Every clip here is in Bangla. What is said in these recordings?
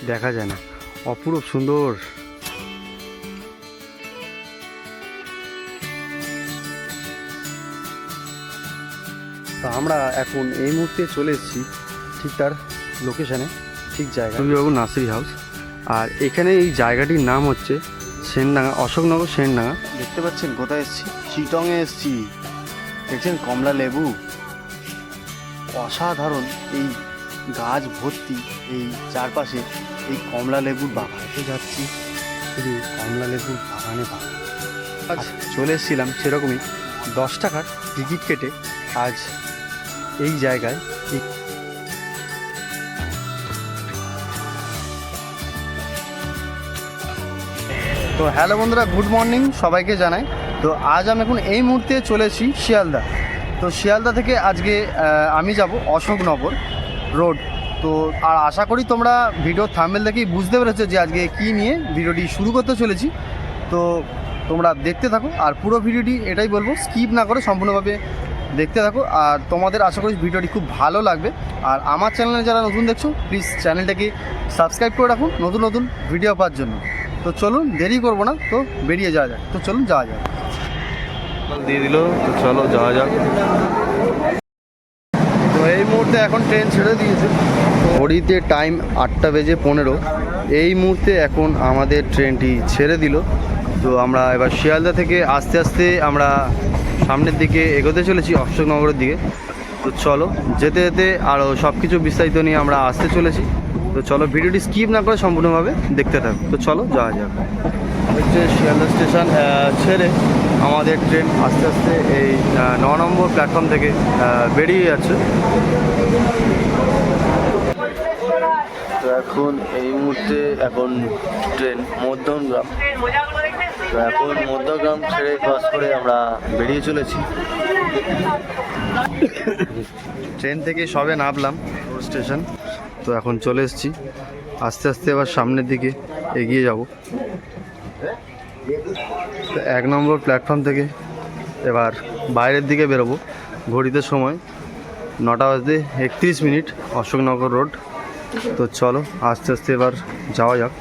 দেখা যায় না, অপূরূপ সুন্দর। তো আমরা এখন এই মুহূর্তে চলে এসেছি ঠিক তার লোকেশানে, ঠিক জায়গা রবিবাবু নার্সারি হাউস। আর এখানে এই জায়গাটির নাম হচ্ছে সেনডাঙ্গা, অশোকনগর সেনডাঙ্গা। দেখতে পাচ্ছেন কোথায় এসেছি? চিটংয়ে এসেছি। দেখছেন কমলা লেবু, অসাধারণ এই গাছ ভর্তি, এই চারপাশে এই কমলা লেবুর বাগানে যাচ্ছি, শুধু কমলা লেবুর বাগানে বাগান। আজ চলে এসেছিলাম সেরকমই 10 টাকার টিকিট কেটে আজ এই জায়গায়। তো হ্যালো বন্ধুরা, গুড মর্নিং সবাইকে জানাই। তো আজ আমি এখন এই মুহূর্তে চলেছি শিয়ালদা। তো শিয়ালদা থেকে আজকে আমি যাব অশোকনগর রোড। তো আর আশা করি তোমরা ভিডিও থাম্বনেল দেখেই বুঝতে পেরেছো যে আজকে কী নিয়ে ভিডিওটি শুরু করতে চলেছি। তো তোমরা দেখতে থাকো, আর পুরো ভিডিওটি এটাই বলবো, স্কিপ না করে সম্পূর্ণভাবে দেখতে থাকো। আর তোমাদের আশা করি ভিডিওটি খুব ভালো লাগবে। আর আমার চ্যানেলে যারা নতুন দেখছো, প্লিজ চ্যানেলটাকে সাবস্ক্রাইব করে রাখুন নতুন নতুন ভিডিও পাওয়ার জন্য। তো চলুন, দেরি করবো না, তো বেরিয়ে যাওয়া যাক। তো চলুন যাওয়া যাক। দিয়ে দিল, তো চলো যাওয়া যাক। তো এই মুহূর্তে এখন ট্রেন ছেড়ে দিয়েছে। ঘড়িতে টাইম 8:15। এই মুহূর্তে এখন আমাদের ট্রেনটি ছেড়ে দিল। তো আমরা এবার শিয়ালদা থেকে আস্তে আস্তে আমরা সামনের দিকে এগোতে চলেছি, অশোকনগরের দিকে। তো চলো, যেতে যেতে আরও সব কিছু বিস্তারিত নিয়ে আমরা আসতে চলেছি। তো চলো, ভিডিওটি স্কিপ না করে সম্পূর্ণভাবে দেখতে থাকো। তো চলো যাওয়া যাক। হচ্ছে শিয়ালদা স্টেশন ছেড়ে আমাদের ট্রেন আস্তে আস্তে এই 9 নম্বর প্ল্যাটফর্ম থেকে বেরিয়ে যাচ্ছে। তো এখন এই মুহূর্তে ট্রেন মধ্যমগ্রাম। তো এখন মধ্যমগ্রাম ছেড়ে ক্রস করে আমরা বেরিয়ে চলেছি। ট্রেন থেকে সবে নামলাম স্টেশন। তো এখন চলে এসেছি, আস্তে আস্তে এবার সামনের দিকে এগিয়ে যাব। তো 1 নম্বর প্ল্যাটফর্ম থেকে এবার বাইরের দিকে বেরোবো। ঘড়িতে সময় 9:31, অশোকনগর রোড। তো চলো আস্তে আস্তে এবার যাওয়া যাক।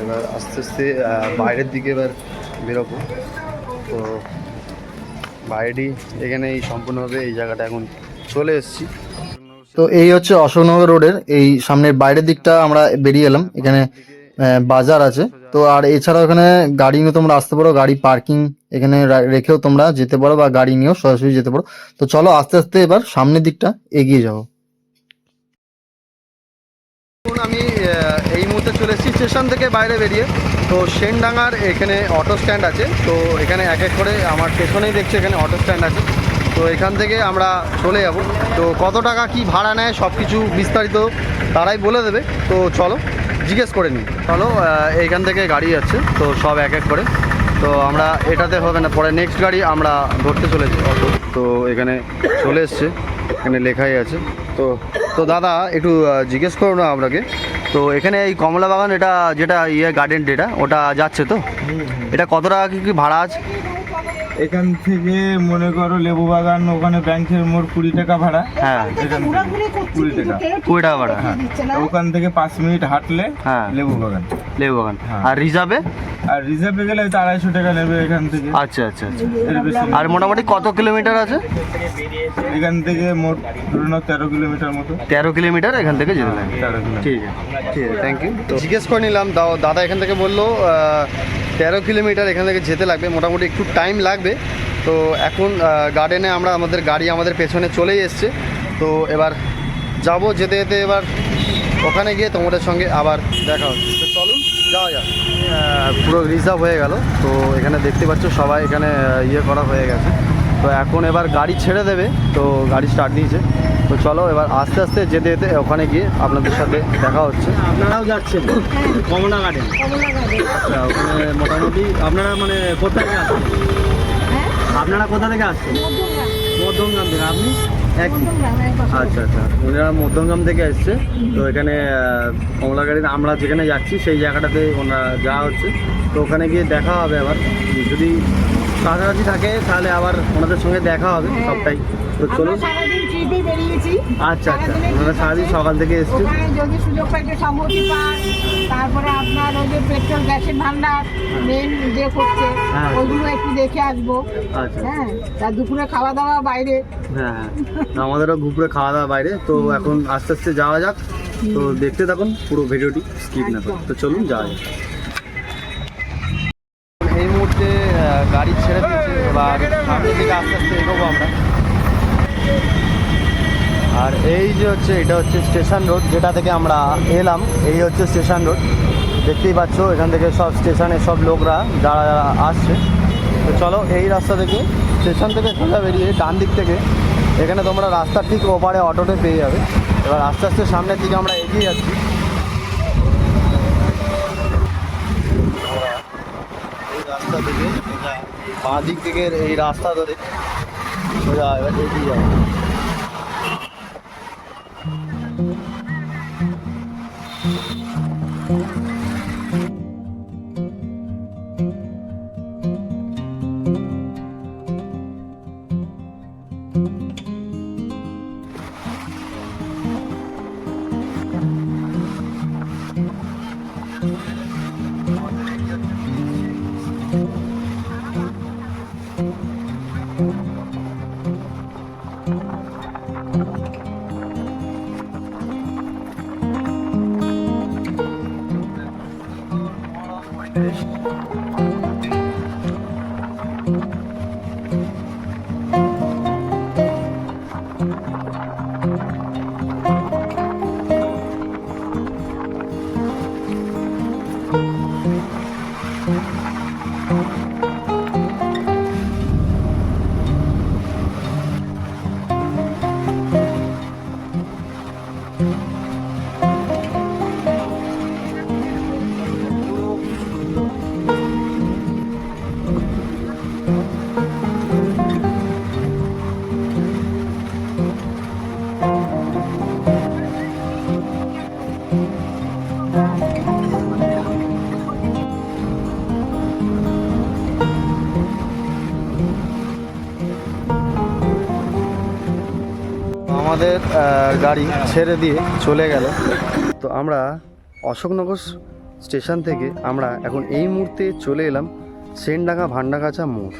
এবার আস্তে আস্তে বাইরের দিকে এবার বেরোবো। তো বাইরেই এখানে এই সম্পূর্ণভাবে এই জায়গাটা এখন চলে এসেছি। তো এই হচ্ছে অশোকনগর রোডের এই সামনের বাইরের দিকটা আমরা বেরিয়ে এলাম। এখানে বাজার আছে। তো আর এছাড়াও এখানে গাড়ি নিয়ে তোমরা আসতে পারো, গাড়ি পার্কিং এখানে রেখেও তোমরা যেতে পারো, বা গাড়ি নিয়েও সরাসরি যেতে পারো। তো চলো আস্তে আস্তে এবার সামনের দিকটা এগিয়ে যাবো। আমি এই মুহূর্তে চলে এসেছি স্টেশন থেকে বাইরে বেরিয়ে। তো সেনডাঙ্গার এখানে অটো স্ট্যান্ড আছে। তো এখানে এক এক করে আমার পেছনেই দেখছি এখানে অটো স্ট্যান্ড আছে। তো এখান থেকে আমরা চলে যাব। তো কত টাকা কি ভাড়া নেয় সব কিছু বিস্তারিত তারাই বলে দেবে। তো চলো জিজ্ঞেস করে নিই। চলো, এইখান থেকে গাড়ি যাচ্ছে, তো সব এক এক করে। তো আমরা এটাতে হবে না, পরে নেক্সট গাড়ি আমরা ধরতে চলেছি অটো। তো এখানে চলে এসছে, এখানে লেখাই আছে। তো তো দাদা একটু জিজ্ঞেস করো না আপনাকে। তো এখানে এই কমলা বাগান, এটা যেটা গার্ডেন যেটা ওটা যাচ্ছে, তো এটা কত টাকা কি ভাড়া আছে? এখান থেকে মনে করো লেবু বাগান, ওখানে ব্যাংকের মোড় 20 টাকা ভাড়া। হ্যাঁ, এখান থেকে 20 টাকা 20 টাকা ভাড়া। হ্যাঁ, ওখান থেকে 5 মিনিট হাঁটলে হ্যাঁ লেবু বাগান। লেবু বাগান। হ্যাঁ। আর রিজার্ভে? আর রিজার্ভে গেলে 250 টাকা নেবে এখান থেকে। আচ্ছা আচ্ছা আচ্ছা। এর বেশি না। আর মোটামুটি কত কিলোমিটার আছে এখান থেকে মোট ধরে নাও 13 কিলোমিটার মতো। 13 কিলোমিটার এখান থেকে যেতে লাগে। 13 কিলোমিটার। ঠিক আছে, ঠিক আছে, থ্যাংক ইউ। তো জিজ্ঞেস করে নিলাম, দাদা এখান থেকে বললো 13 কিলোমিটার এখান থেকে যেতে লাগবে, মোটামুটি একটু টাইম লাগবে। তো এখন গার্ডেনে আমরা আমাদের গাড়ি আমাদের পেছনে চলেই এসছে। তো এবার যাব, যেতে যেতে এবার ওখানে গিয়ে তোমাদের সঙ্গে আবার দেখা হচ্ছে। তো চলুন যাওয়া যাক। পুরো রিজার্ভ হয়ে গেল। তো এখানে দেখতে পাচ্ছ সবাই এখানে করা হয়ে গেছে। তো এখন এবার গাড়ি ছেড়ে দেবে। তো গাড়ি স্টার্ট দিয়েছে। তো চলো এবার আস্তে আস্তে যেতে যেতে ওখানে গিয়ে আপনাদের সাথে দেখা হচ্ছে। আপনারাও যাচ্ছেন কমলা গার্ডেন? আচ্ছা, ওখানে মোটামুটি আপনারা মানে কোথা থেকে আসছেন? আপনারা কোথা থেকে আসছেন? মধ্যমগ্রাম থেকে। আপনি? একই। আচ্ছা আচ্ছা, ওনারা মধ্যমগ্রাম থেকে এসছে। তো এখানে কমলা গাড়িতে আমরা যেখানে যাচ্ছি সেই জায়গাটাতে ওনারা যাওয়া হচ্ছে। তো ওখানে গিয়ে দেখা হবে আবার, যদি কাছাকাছি থাকে তাহলে আবার ওনাদের সঙ্গে দেখা হবে সবটাই। তো আমরা চলুন। সারাদিন ট্রিপে বেরিয়েছি। আচ্ছা আচ্ছা, সারাদিনের ওনারা trip সারাদিন আছে। সকাল থেকে এসছে। ওখানে যদি সুযোগ পাই একটু সম্মতি পান, তারপরে আপনার ওই যে পেট্রোল গ্যাসের ভান্ডার মেন যে করছে হ্যাঁ। ওইগুলো একটু দেখে আসবো। আচ্ছা হ্যাঁ, তার দুপুরে খাওয়া দাওয়া বাইরে। হ্যাঁ হ্যাঁ, আমাদেরও ঘুরে খাওয়া দাওয়া বাইরে। তো এখন আস্তে আস্তে যাওয়া যাক। তো দেখতে থাকুন পুরো ভিডিওটি, স্কিপ না করে। তো চলুন যাওয়া যাক। এই মুহূর্তে গাড়ি ছেড়ে দিয়েছে, এবার সামনের দিকে আস্তে আস্তে এগোবো আমরা। আর এই যে হচ্ছে, এটা হচ্ছে স্টেশন রোড, যেটা থেকে আমরা এলাম। এই হচ্ছে স্টেশন রোড, দেখতেই পাচ্ছ। এখান থেকে সব স্টেশনে সব লোকরা যারা যারা আসছে। তো চলো, এই রাস্তা থেকে, স্টেশন থেকে সোজা বেরিয়ে ডান দিক থেকে এখানে তোমরা রাস্তার ঠিক ওপারে অটোতে পেয়ে যাবে। এবার আস্তে আস্তে সামনের দিকে আমরা এগিয়ে যাচ্ছি। এই রাস্তা থেকে বাঁ দিক থেকে এই রাস্তা ধরে সোজা এবার এগিয়ে যাবো। আমাদের গাড়ি ছেড়ে দিয়ে চলে গেল। তো আমরা অশোকনগর স্টেশন থেকে আমরা এখন এই মুহূর্তে চলে এলাম সেনডাঙ্গা ভান্ডাগাছা মোড়।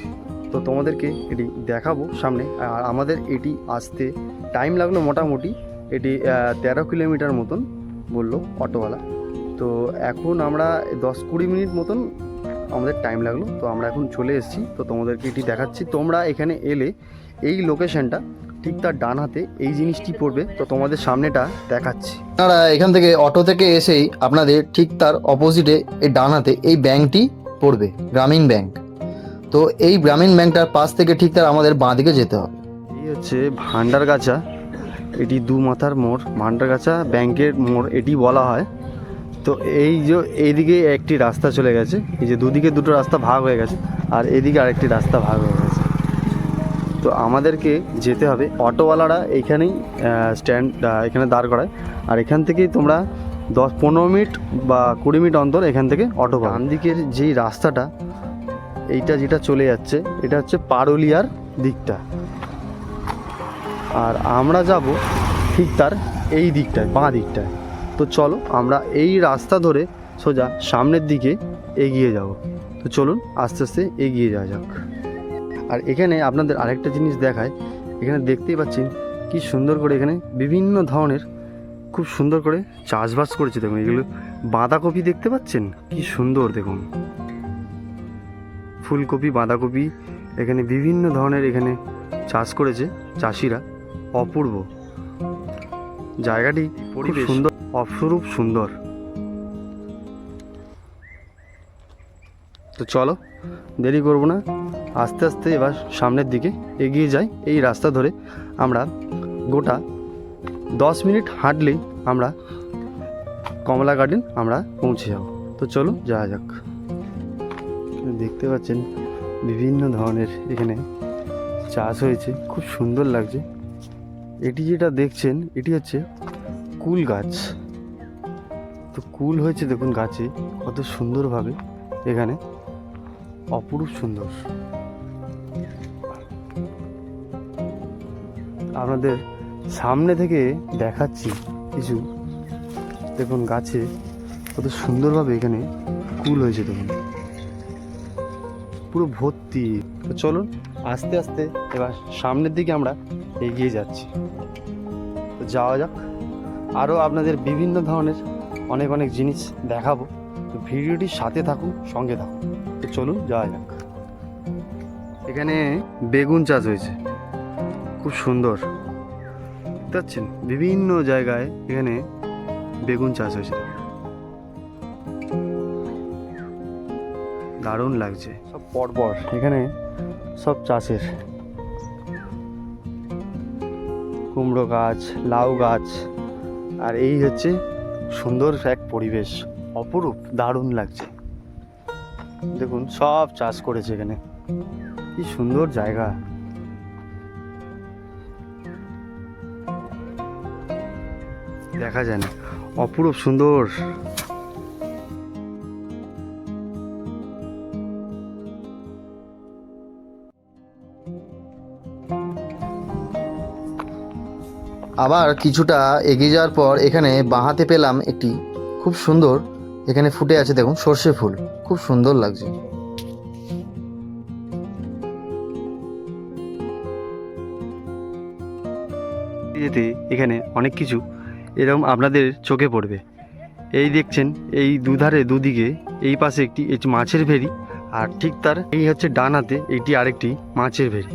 তো তোমাদেরকে এটি দেখাবো সামনে। আর আমাদের এটি আসতে টাইম লাগলো মোটামুটি, এটি 13 কিলোমিটার মতন বললো অটোওয়ালা। তো এখন আমরা 10-20 মিনিট মতন আমাদের টাইম লাগলো। তো আমরা এখন চলে এসেছি। তো তোমাদেরকে এটি দেখাচ্ছি। তোমরা এখানে এলে এই লোকেশনটা ঠিক তার ডান হাতে এই জিনিসটি পড়বে। তো তোমাদের সামনেটা দেখাচ্ছি। আপনারা এখান থেকে অটো থেকে এসেই আপনাদের ঠিক তার অপোজিটে এই ডান হাতে এই ব্যাংকটি পড়বে, গ্রামীণ ব্যাংক। তো এই গ্রামীণ ব্যাংকটার পাশ থেকে ঠিক তার আমাদের বাঁ দিকে যেতে হবে। এই হচ্ছে ভান্ডারগাছা, এটি দু মাথার মোড়, ভান্ডারগাছা ব্যাংকের মোড় এটি বলা হয়। তো এই যে এইদিকে একটি রাস্তা চলে গেছে, এই যে দুদিকে দুটো রাস্তা ভাগ হয়ে গেছে, আর এদিকে আরেকটি রাস্তা ভাগ হয়ে গেছে। তো আমাদেরকে যেতে হবে, অটোওয়ালারা এইখানেই স্ট্যান্ড এখানে দাঁড় করায়। আর এখান থেকেই তোমরা 10-15 মিনিট বা 20 মিনিট অন্তর এখান থেকে অটো পাবে। ডান দিকের যেই রাস্তাটা এইটা যেটা চলে যাচ্ছে, এটা হচ্ছে পারুলিয়ার দিকটা। আর আমরা যাব ঠিক তার এই দিকটায়, বাঁ দিকটায়। তো চলো আমরা এই রাস্তা ধরে সোজা সামনের দিকে এগিয়ে যাব। তো চলুন আস্তে আস্তে এগিয়ে যাওয়া যাক। আর এখানে আপনাদের আরেকটা জিনিস দেখায়, এখানে দেখতেই পাচ্ছেন কি সুন্দর করে এখানে বিভিন্ন ধরনের খুব সুন্দর করে চাষবাস করেছে। দেখুন এগুলো বাঁধাকপি দেখতে পাচ্ছেন, কি সুন্দর দেখুন, ফুলকপি, বাঁধাকপি, এখানে বিভিন্ন ধরনের এখানে চাষ করেছে চাষিরা। অপূর্ব জায়গাটি, পরিবেশ সুন্দর, অপরূপ সুন্দর। তো চলো দেরি করব না, আস্তে আস্তে এবার সামনের দিকে এগিয়ে যাই। এই রাস্তা ধরে আমরা গোটা 10 মিনিট হাঁটলেই আমরা কমলা গার্ডেন আমরা পৌঁছে যাব। তো চলো যাওয়া যাক। দেখতে পাচ্ছেন বিভিন্ন ধরনের এখানে চাষ হয়েছে, খুব সুন্দর লাগছে। এটি যেটা দেখছেন এটি হচ্ছে কুল গাছ। তো কুল হয়েছে দেখুন গাছে কত সুন্দরভাবে, এখানে অপরূপ সুন্দর। আপনাদের সামনে থেকে দেখাচ্ছি কিছু। দেখুন গাছে কত সুন্দরভাবে এখানে কুল হয়েছে, দেখুন পুরো ভর্তি। তো চলুন আস্তে আস্তে এবার সামনের দিকে আমরা এগিয়ে যাচ্ছি। তো যাওয়া যাক, আরও আপনাদের বিভিন্ন ধরনের অনেক অনেক জিনিস দেখাবো। তো ভিডিওটির সাথে থাকুন, সঙ্গে থাকুন। তো চলুন যাওয়া যাক। এখানে বেগুন চাষ হয়েছে, খুব সুন্দর দেখতে পাচ্ছেন। বিভিন্ন জায়গায় এখানে বেগুন চাষ হয়েছে, দারুণ লাগছে। সব পরপর এখানে সব চাষের কুমড়ো গাছ, লাউ গাছ, আর এই হচ্ছে সুন্দর এক পরিবেশ, অপরূপ, দারুণ লাগছে। দেখুন সব চাষ করেছে এখানে, কি সুন্দর জায়গা। দেখা যায় না, অপরূপ সুন্দর। আবার কিছুটা এগিয়ে যাওয়ার পর এখানে বাঁহাতে পেলাম একটি খুব সুন্দর, এখানে ফুটে আছে দেখুন সর্ষে ফুল, খুব সুন্দর লাগছে। যেতে এখানে অনেক কিছু এরকম আপনাদের চোখে পড়বে। এই দেখছেন, এই দুধারে দুদিকে, এই পাশে একটি মাছের ভেড়ি, আর ঠিক তার এই হচ্ছে ডান হাতে এটি আরেকটি মাছের ভেড়ি।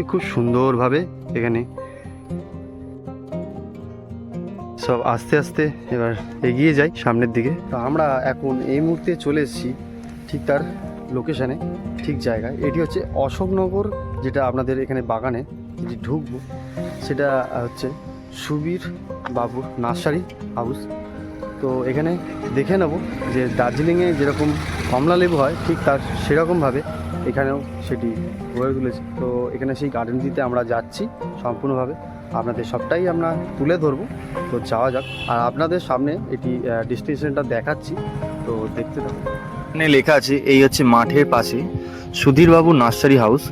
খুব সুন্দরভাবে এখানে সব আস্তে আস্তে এবার এগিয়ে যাই সামনের দিকে। তো আমরা এখন এই মুহূর্তে চলে এসেছি ঠিক তার লোকেশানে, ঠিক জায়গায়। এটি হচ্ছে অশোকনগর, যেটা আপনাদের এখানে বাগানে যেটি ঢুকবো সেটা হচ্ছে সুবীর বাবুর নার্সারি হাউস। তো এখানে দেখে নেব যে দার্জিলিংয়ে যেরকম কমলা লেবু হয় ঠিক তার সেরকমভাবে এখানেও সেটি গড়ে তুলেছে। তো এখানে সেই গার্ডেনটিতে আমরা যাচ্ছি সম্পূর্ণভাবে, আপনাদের সবটাই আমরা তুলে ধরবো। তো যাওয়া যাক, আর আপনাদের সামনে এটি ডেস্টিনেশনটা দেখাচ্ছি, তো দেখতে থাকুন। এখানে লেখা আছে এই হচ্ছে মাঠের পাশে সুধীরবাবু নার্সারি হাউস।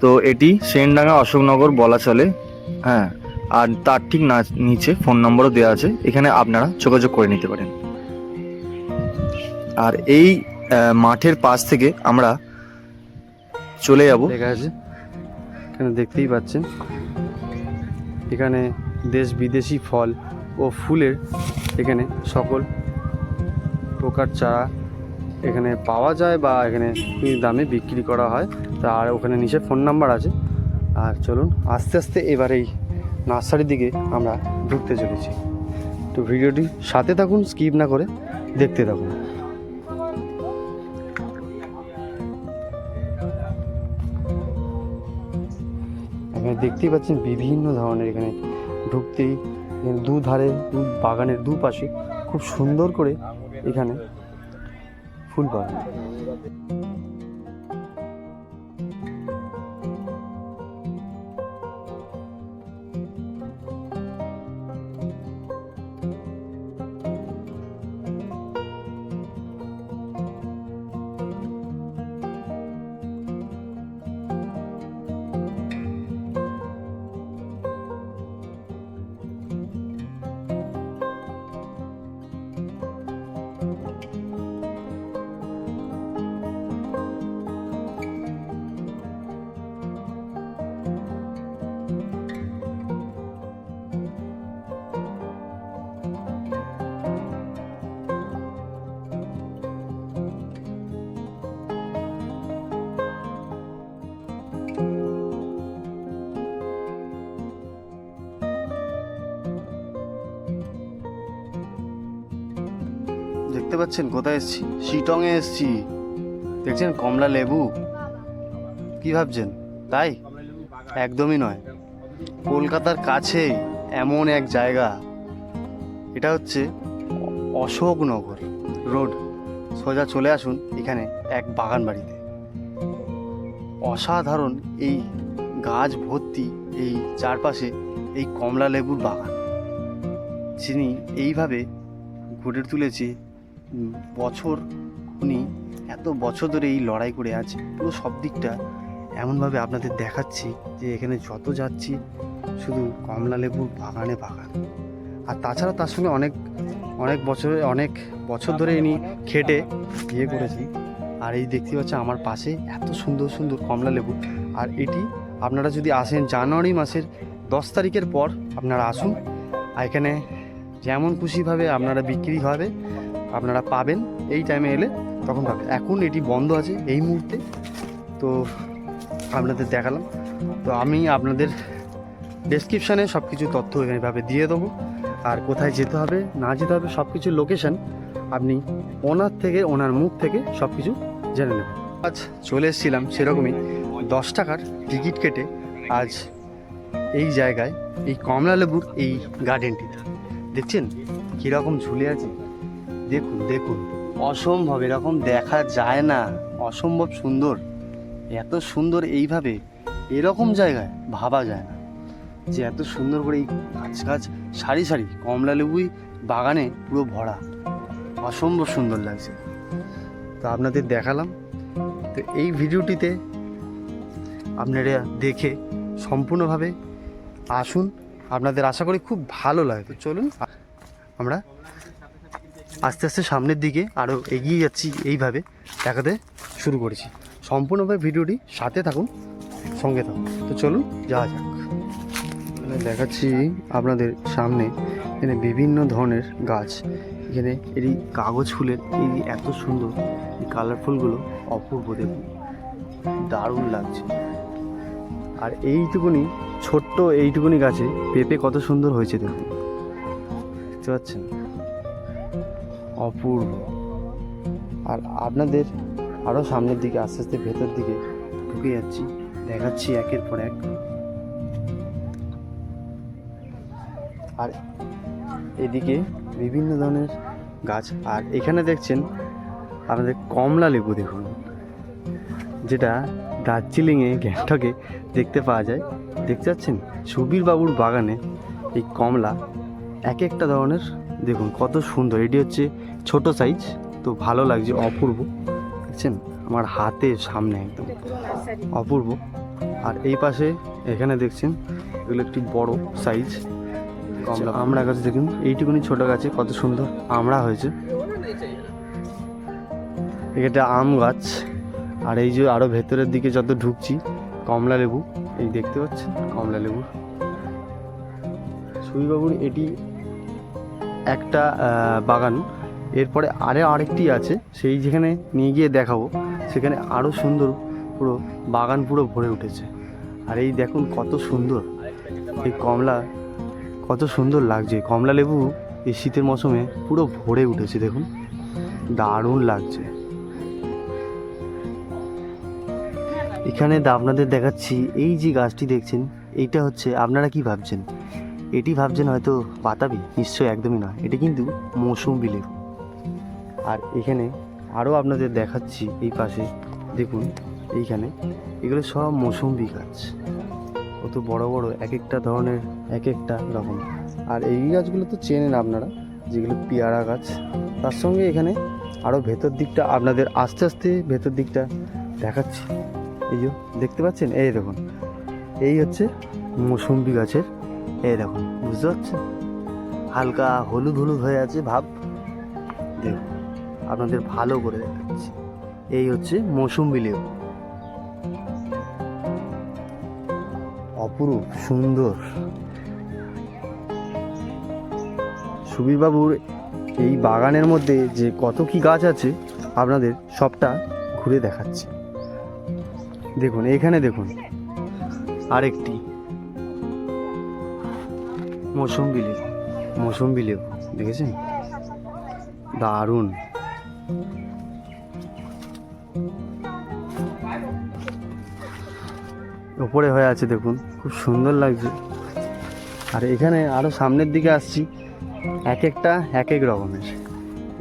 তো এটি সেনডাঙ্গা অশোকনগর বলা চলে, হ্যাঁ। আর তার ঠিক নিচে ফোন নম্বরও দেওয়া আছে, এখানে আপনারা যোগাযোগ করে নিতে পারেন। আর এই মাঠের পাশ থেকে আমরা চলে যাব, লেখা আছে এখানে দেখতেই পাচ্ছেন। এখানে দেশ বিদেশি ফল ও ফুলের এখানে সকল প্রকার চারা এখানে পাওয়া যায়, বা এখানে দামে বিক্রি করা হয়। আর ওখানে নিচে ফোন নাম্বার আছে। আর চলুন আস্তে আস্তে এবার এই নার্সারির দিকে আমরা ঢুকতে চলেছি। তো ভিডিওটি সাথে থাকুন, স্কিপ না করে দেখতে থাকুন। এখানে দেখতেই পাচ্ছেন বিভিন্ন ধরনের, এখানে ঢুকতেই দুধারে বাগানের দুপাশে খুব সুন্দর করে এখানে ফুল বাগান। দেখতে পাচ্ছেন কোথায় এসেছি? শিটংয়ে এসেছি। দেখছেন কমলা লেবু, কি ভাবছেন তাই? একদমই নয়, কলকাতার কাছে এমন এক জায়গা, এটা হচ্ছে অশোকনগর রোড। সোজা চলে আসুন এখানে এক বাগান বাড়িতে। অসাধারণ এই গাছ ভর্তি, এই চারপাশে এই কমলা লেবুর বাগান। যিনি এইভাবে গড়ে তুলেছে বছর, উনি এত বছর ধরে এই লড়াই করে আছে। পুরো সব দিকটা এমনভাবে আপনাদের দেখাচ্ছি যে এখানে যত যাচ্ছি শুধু কমলা লেবুর বাগানে বাগান। আর তাছাড়া তার সঙ্গে অনেক বছর ধরে ইনি খেটে ইয়ে করেছি। আর এই দেখতে পাচ্ছি আমার পাশে এত সুন্দর সুন্দর কমলা লেবু। আর এটি আপনারা যদি আসেন জানুয়ারি মাসের 10 তারিখের পর আপনারা আসুন, আর এখানে যেমন খুশিভাবে আপনারা বিক্রি হবে আপনারা পাবেন। এই টাইমে এলে তখন পাবেন। এখন এটি বন্ধ আছে এই মুহূর্তে, তো আপনাদের দেখালাম। তো আমি আপনাদের ডেসক্রিপশানে সব কিছু তথ্য এইভাবে দিয়ে দেবো, আর কোথায় যেতে হবে না যেতে হবে সব কিছু লোকেশান আপনি ওনার মুখ থেকে সব কিছু জেনে নেবেন। আজ চলে এসেছিলাম সেরকমই 10 টাকার টিকিট কেটে আজ এই জায়গায়, এই কমলা লেবুর এই গার্ডেনটিতে। দেখছেন কীরকম ঝুলে আছে, দেখুন দেখুন, অসম্ভব, এরকম দেখা যায় না, অসম্ভব সুন্দর। এত সুন্দর এইভাবে এরকম জায়গায় ভাবা যায় না যে এত সুন্দর করে এই গাছ সারি সারি কমলা লেবুই বাগানে পুরো ভরা, অসম্ভব সুন্দর লাগছে। তো আপনাদের দেখালাম। তো এই ভিডিওটিতে আপনারা দেখে সম্পূর্ণভাবে আসুন, আপনাদের আশা করি খুব ভালো লাগবে। চলুন আমরা আস্তে আস্তে সামনের দিকে আরও এগিয়ে যাচ্ছি, এইভাবে দেখাতে শুরু করেছি। সম্পূর্ণভাবে ভিডিওটি সাথে থাকুন, সঙ্গে থাকুন। তো চলুন যাওয়া যাক। দেখাচ্ছি আপনাদের সামনে এখানে বিভিন্ন ধরনের গাছ। এখানে এই কাগজ ফুলের এই এত সুন্দর এই কালারফুলগুলো অপূর্ব, দেখুন দারুণ লাগছে। আর এইটুকুনি গাছে পেঁপে কত সুন্দর হয়েছে দেখুন, দেখতে পাচ্ছেন, অপূর্ব। আর আপনাদের আরও সামনের দিকে আস্তে আস্তে ভেতর দিকে ঢুকে যাচ্ছি, দেখাচ্ছি একের পর এক। আর এদিকে বিভিন্ন ধরনের গাছ। আর এখানে দেখছেন আপনাদের কমলা লেবু, দেখুন, যেটা দার্জিলিংয়ে গ্যাংটকে দেখতে পাওয়া যায়। দেখতে পাচ্ছেন সুবীর বাবুর বাগানে এই কমলা এক একটা ধরনের, দেখুন কত সুন্দর। এটি হচ্ছে ছোট সাইজ, তো ভালো লাগছে, অপূর্ব। দেখছেন আমার হাতের সামনে একদম অপূর্ব। আর এই পাশে এখানে দেখছেন এগুলো একটি বড় সাইজ কমলা আমড়া গাছ, দেখুন এইটুকুনি ছোট গাছে কত সুন্দর আমড়া হয়েছে। এটা আম গাছ। আর এই যে আরও ভেতরের দিকে যত ঢুকছি কমলা লেবু, এই দেখতে পাচ্ছেন কমলা লেবু। সুবীরবাবুর এটি একটা বাগান, এরপরে আরেকটি আছে, সেই যেখানে নিয়ে গিয়ে দেখাবো, সেখানে আরও সুন্দর পুরো বাগান পুরো ভরে উঠেছে। আর এই দেখুন কত সুন্দর এই কমলা, কত সুন্দর লাগছে কমলা লেবু এই শীতের মৌসুমে পুরো ভরে উঠেছে, দেখুন দারুণ লাগছে। এখানে আপনাদের দেখাচ্ছি এই যে গাছটি দেখছেন, এইটা হচ্ছে, আপনারা কি ভাবছেন? এটি ভাবছেন হয়তো বাতাবি, নিশ্চয়ই একদমই নয়, এটি কিন্তু মৌসুম্বি লেবু। আর এখানে আরও আপনাদের দেখাচ্ছি এই পাশে, দেখুন এইখানে এগুলো সব মৌসুম্বি গাছ, কত বড় বড় এক একটা ধরনের এক একটা রকম। আর এই গাছগুলো তো চেনেন আপনারা, যেগুলো পেয়ারা গাছ। তার সঙ্গে এখানে আরও ভেতর দিকটা আপনাদের আস্তে আস্তে ভেতর দিকটা দেখাচ্ছি। এই যে দেখতে পাচ্ছেন, এই দেখুন এই হচ্ছে মৌসুম্বি গাছের, এই দেখুন বুঝতে পারছেন, হালকা হলুদ হলুদ হয়ে আছে ভাব, দেখুন আপনাদের ভালো করে দেখাচ্ছি। এই হচ্ছে মৌসুম্বি লেবু, অপরূপ সুন্দর। সুবীরবাবুর এই বাগানের মধ্যে যে কত কি গাছ আছে আপনাদের সবটা ঘুরে দেখাচ্ছি। দেখুন এখানে দেখুন আরেকটি মৌসুম্বি লেবু দেখেছেন, দারুণ। ওপরে হয়ে আছে দেখুন, খুব সুন্দর লাগছে। আর এখানে আরও সামনের দিকে আসছি, এক একটা এক এক রকমের।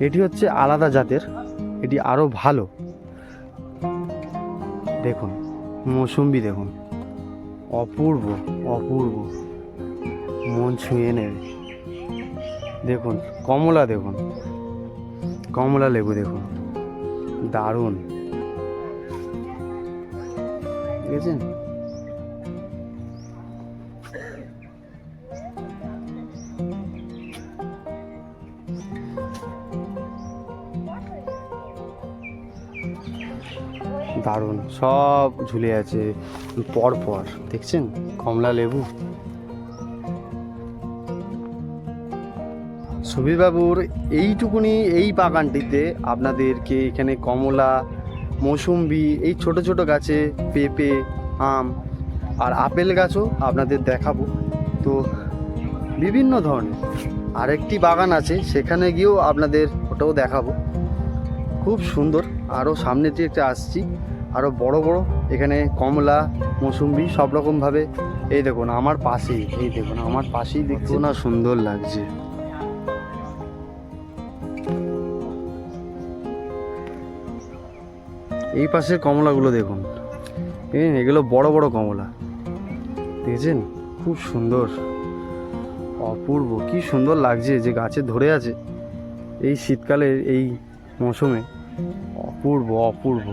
এটি হচ্ছে আলাদা জাতের, এটি আরও ভালো। দেখুন মৌসুম্বি, দেখুন অপূর্ব অপূর্ব, মন ছুঁয়ে নেবে। দেখুন কমলা, দেখুন কমলা লেবু, দেখুন দারুণ, দেখেছেন। দারুণ, সব ঝুলে আছে পর পর, দেখছেন কমলা লেবু। সুবীরবাবুর এইটুকুনি এই বাগানটিতে আপনাদেরকে এখানে কমলা, মৌসুম্বি, এই ছোট ছোট গাছে পেঁপে, আম আর আপেল গাছও আপনাদের দেখাবো। তো বিভিন্ন ধরনের আরেকটি বাগান আছে, সেখানে গিয়েও আপনাদের ওটাও দেখাবো, খুব সুন্দর। আরও সামনে দিয়ে একটা আসছি, আরও বড় বড় এখানে কমলা, মৌসুম্বি সব রকমভাবে। এই দেখুন আমার পাশেই, এই দেখুন আমার পাশেই, দেখতে না সুন্দর লাগছে। এই পাশের কমলাগুলো দেখুন, এগুলো বড় বড় কমলা, দেখেছেন খুব সুন্দর, অপূর্ব, কি সুন্দর লাগছে যে গাছে ধরে আছে এই শীতকালের এই মৌসুমে। অপূর্ব অপূর্ব,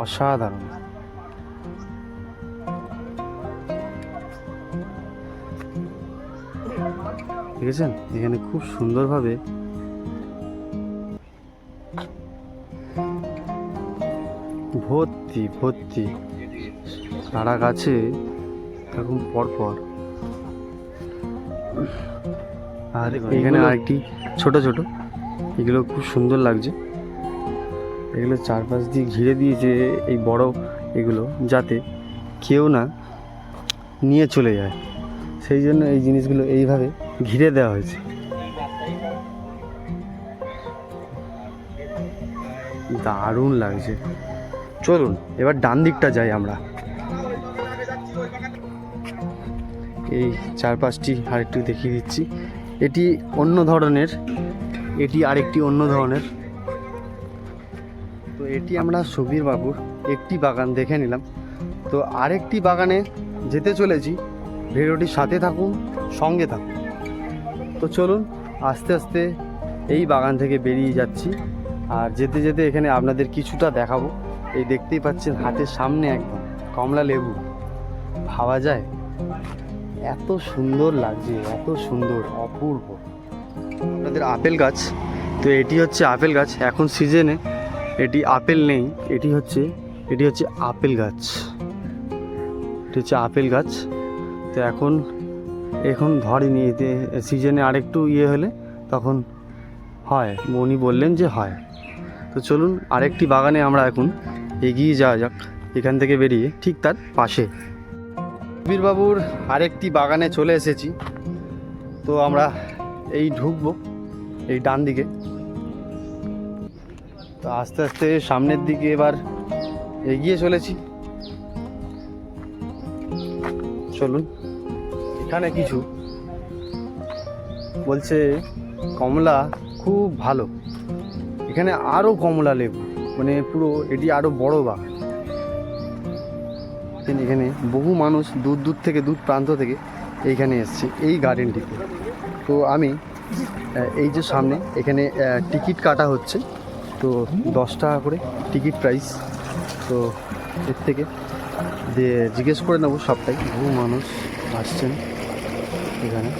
অসাধারণ। দেখেছেন এখানে খুব সুন্দরভাবে ভর্তি ভর্তি সারা গাছে এরকম পরপর। আর এখানে আরেকটি ছোট ছোট, এগুলো খুব সুন্দর লাগছে। এগুলো চারপাশ দিয়ে ঘিরে দিয়েছে এই বড় এগুলো, যাতে কেউ না নিয়ে চলে যায়, সেই জন্য এই জিনিসগুলো এইভাবে ঘিরে দেওয়া হয়েছে। দারুণ লাগছে। চলুন এবার ডান দিকটা যাই আমরা। এই চারপাশটি আরেকটু দেখিয়ে দিচ্ছি। এটি অন্য ধরনের, এটি আরেকটি অন্য ধরনের। তো এটি আমরা সুবীরবাবুর একটি বাগান দেখে নিলাম। তো আরেকটি বাগানে যেতে চলেছি, ভিডিওটির সাথে থাকুন, সঙ্গে থাকুন। তো চলুন আস্তে আস্তে এই বাগান থেকে বেরিয়ে যাচ্ছি, আর যেতে যেতে এখানে আপনাদের কিছুটা দেখাবো। এই দেখতেই পাচ্ছেন হাতের সামনে একদম কমলা লেবু, ভাবা যায় এত সুন্দর লাগছে, এত সুন্দর, অপূর্ব। আপনাদের আপেল গাছ, তো এটি হচ্ছে আপেল গাছ। এখন সিজনে এটি আপেল নেই, এটি হচ্ছে আপেল গাছ, এটি হচ্ছে আপেল গাছ। তো এখন ধরেনি, এতে সিজনে আরেকটু হলে তখন হয়, উনি বললেন যে হয়। তো চলুন আরেকটি বাগানে আমরা এখন এগিয়ে যাওয়া যাক, এখান থেকে বেরিয়ে ঠিক তার পাশে। সুবীরবাবুর আরেকটি বাগানে চলে এসেছি। তো আমরা এই ঢুকবো এই ডান দিকে। তো আস্তে আস্তে সামনের দিকে এবার এগিয়ে চলেছি। চলুন, এখানে কিছু বলছে কমলা খুব ভালো, এখানে আরও কমলা লেবু, মানে পুরো এটি আরও বড় বাগান। এখানে বহু মানুষ দূর দূর থেকে, দূর প্রান্ত থেকে এইখানে এসছে এই গার্ডেনটিতে। তো আমি এই যে সামনে এখানে টিকিট কাটা হচ্ছে, তো 10 টাকা করে টিকিট প্রাইস। তো এর থেকে জিজ্ঞেস করে নেবো সবটাই। বহু মানুষ আসছেন এখানে।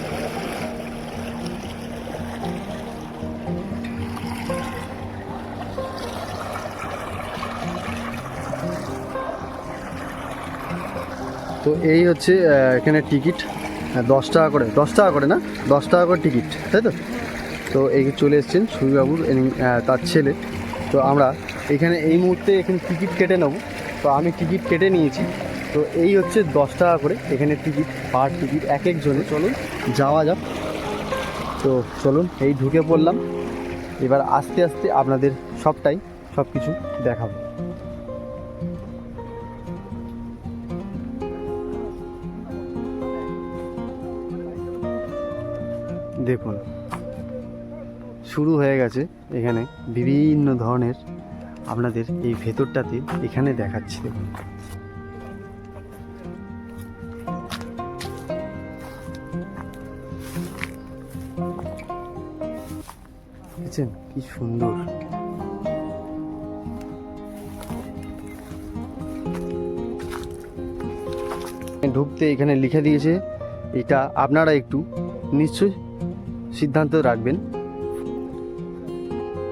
তো এই হচ্ছে এখানে টিকিট 10 টাকা করে, 10 টাকা করে না, 10 টাকা করে টিকিট, তাই তো। তো এই চলে এসেছেন সুবীরবাবুর তার ছেলে। তো আমরা এখানে এই মুহূর্তে এখানে টিকিট কেটে নেব। তো আমি টিকিট কেটে নিয়েছি। তো এই হচ্ছে 10 টাকা করে এখানে টিকিট, পার টিকিট এক একজনে। চলুন যাওয়া যাক। তো চলুন এই ঢুকে পড়লাম। এবার আস্তে আস্তে আপনাদের সব কিছু দেখাবো। দেখুন শুরু হয়ে গেছে এখানে বিভিন্ন ধরনের, আপনাদের এই ভেতরটাতে এখানে দেখাচ্ছি। দেখুন দেখছেন কি সুন্দর। ঢুকতে এখানে লিখে দিয়েছে, এটা আপনারা একটু নিশ্চয়ই সিদ্ধান্ত রাখবেন।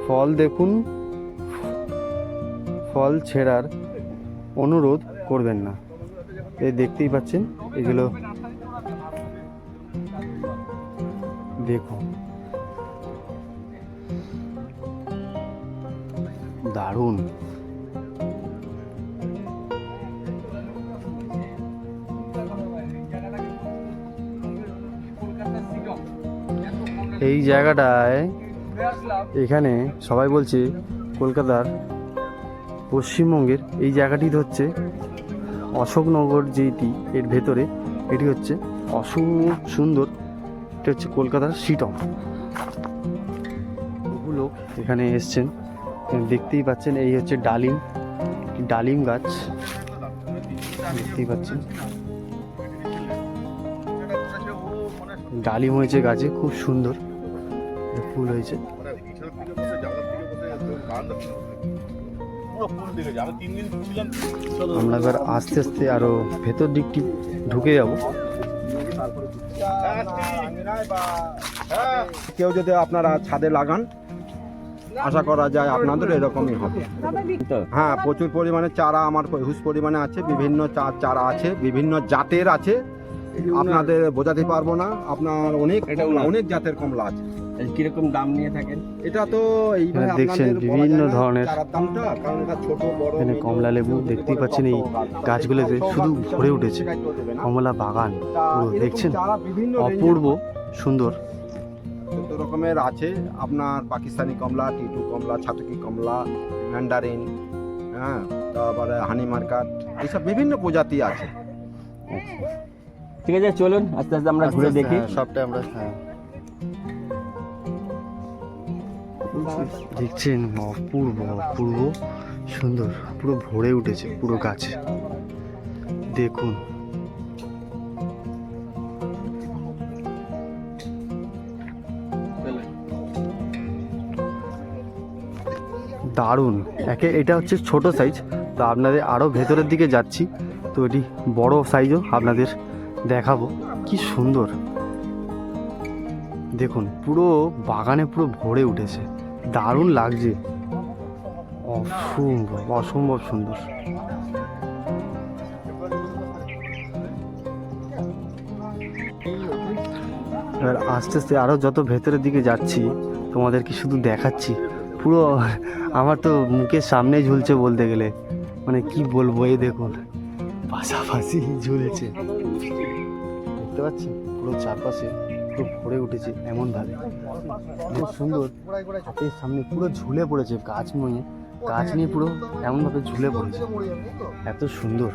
ফল দেখুন, ফল ছেঁড়ার অনুরোধ করবেন না। এই দেখতেই পাচ্ছেন এগুলো, দেখুন দারুণ। এই জায়গাটায় এখানে সবাই বলছে কলকাতার পশ্চিমবঙ্গের এই জায়গাটি হচ্ছে অশোকনগর, যেটি এর ভেতরে এটি হচ্ছে অসম্ভব সুন্দর। এটা হচ্ছে কলকাতার সিটং। বহু লোক এখানে এসছেন, দেখতেই পাচ্ছেন। এই হচ্ছে ডালিম গাছ, দেখতেই পাচ্ছেন ডালিম হয়েছে গাছে, খুব সুন্দর ফুল হয়েছে। আমরা এবার আস্তে আস্তে আরো ভেতর দিকটি ঢুকে যাব। কেউ যদি আপনারা ছাদে লাগান, আশা করা যায় আপনাদের এরকমই হবে। হ্যাঁ, প্রচুর পরিমাণে চারা আমার হিউজ পরিমাণে আছে, বিভিন্ন চারা আছে, বিভিন্ন জাতের আছে, আপনাদের বোঝাতে পারবো না। আপনার অনেক জাতের কমলা আছে। কিরকম দাম নিয়ে থাকেন? এটা তো এইভাবে এখানে দেখছেন আপনাদের বলা বিভিন্ন যায় না ধরনের চারার দামটা, কারণ এটা ছোট বড় এখানে কমলা লেবু দেখতেই পাচ্ছেন। এই গাছগুলোতে শুধু ভরে উঠেছে কমলা বাগান পুরো, দেখছেন অপূর্ব সুন্দর। 14 রকমের আছে আপনার পাকিস্তানি কমলা, টিটু কমলা, ছাতুকি কমলা, ম্যান্ডারিন, হ্যাঁ, তারপরে হানি মার্কাট, এইসব বিভিন্ন প্রজাতি আছে। ঠিক আছে, চলুন আস্তে আস্তে আমরা ঘুরে দেখি। সবটা আমরা দেখছেন অপূর্ব সুন্দর, পুরো ভরে উঠেছে পুরো গাছে, দেখুন। দারুণ। এটা হচ্ছে ছোট সাইজ, তো আপনাদের আরও ভেতরের দিকে যাচ্ছি, তো এটি বড় সাইজও আপনাদের দেখাবো। কি সুন্দর দেখুন, পুরো বাগানে পুরো ভরে উঠেছে, দারুণ লাগছে, অসম্ভব সুন্দর। এবার আস্তে আস্তে আরও যত ভেতরের দিকে যাচ্ছি তোমাদেরকে শুধু দেখাচ্ছি, পুরো আমার তো মুখের সামনে ঝুলছে বলতে গেলে, মানে কি বলবো। এই দেখুন পাশাপাশি ঝুলছে, দেখতে পাচ্ছেন পুরো চারপাশে পুরো ভরে উঠেছে এমনভাবে, খুব সুন্দর। হাতের সামনে পুরো ঝুলে পড়েছে গাছ নিয়ে পুরো এমনভাবে ঝুলে পড়েছে, এত সুন্দর।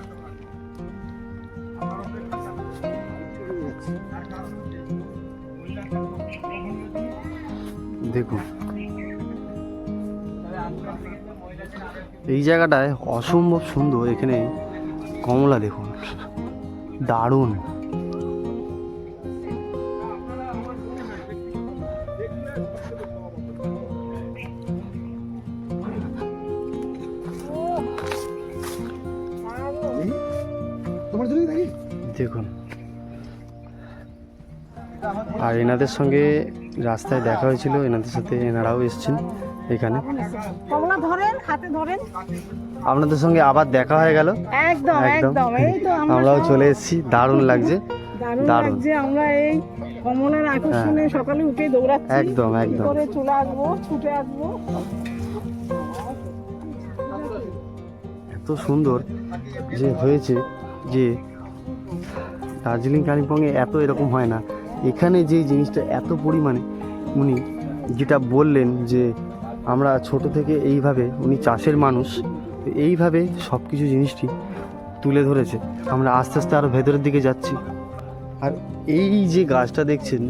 দেখুন এই জায়গাটায় অসম্ভব সুন্দর। এখানে কমলা দেখুন, দারুণ। দেখুন, আর এনাদের সঙ্গে রাস্তায় দেখা হয়েছিল, এনাদের সাথে এনারাও এসেছেন এখানে। কমলা ধরেন, হাতে ধরেন। আপনাদের সঙ্গে আবার দেখা হয়ে গেল। একদম একদম, এই তো আমরাও চলে এসেছি, দারুণ লাগছে। দারুণ লাগছে। আমরা এই কমলার আকর্ষণে সকালে উঠে দৌড়াচ্ছি, একদম করে চলে আসবো, ছুটে আসবো। এত সুন্দর যে হয়েছে, যে দার্জিলিং কালিম্পংয়ে এত এরকম হয় না। এখানে যে জিনিসটা এত পরিমাণে, উনি যেটা বললেন যে আমরা ছোট থেকে এইভাবে, উনি চাষের মানুষ, এইভাবে সব কিছু জিনিসটি তুলে ধরেছে। আমরা আস্তে আস্তে আরও ভেতরের দিকে যাচ্ছি। আর এই যে গাছটা দেখছেন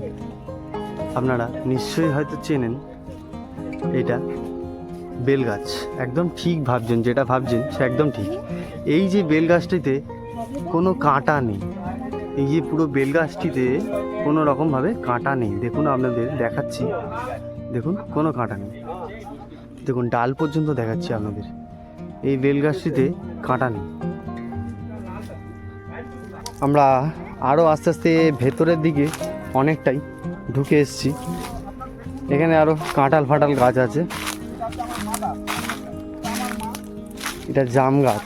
আপনারা নিশ্চয়ই হয়তো চেনেন, এটা বেল গাছ। একদম ঠিক ভাবছেন, যেটা ভাবছেন সে একদম ঠিক। এই যে বেল গাছটিতে কোনো কাঁটা নেই, এই যে পুরো বেল গাছটিতে কোনো রকমভাবে কাঁটা নেই। দেখুন আপনাদের দেখাচ্ছি, দেখুন কোনো কাঁটা নেই, দেখুন ডাল পর্যন্ত দেখাচ্ছি আপনাদের। এই বেল গাছটিতে কাঁটা নেই। আমরা আরও আস্তে আস্তে ভেতরের দিকে অনেকটাই ঢুকে এসেছি। এখানে আরও কাঁঠাল গাছ আছে। এটা জাম গাছ।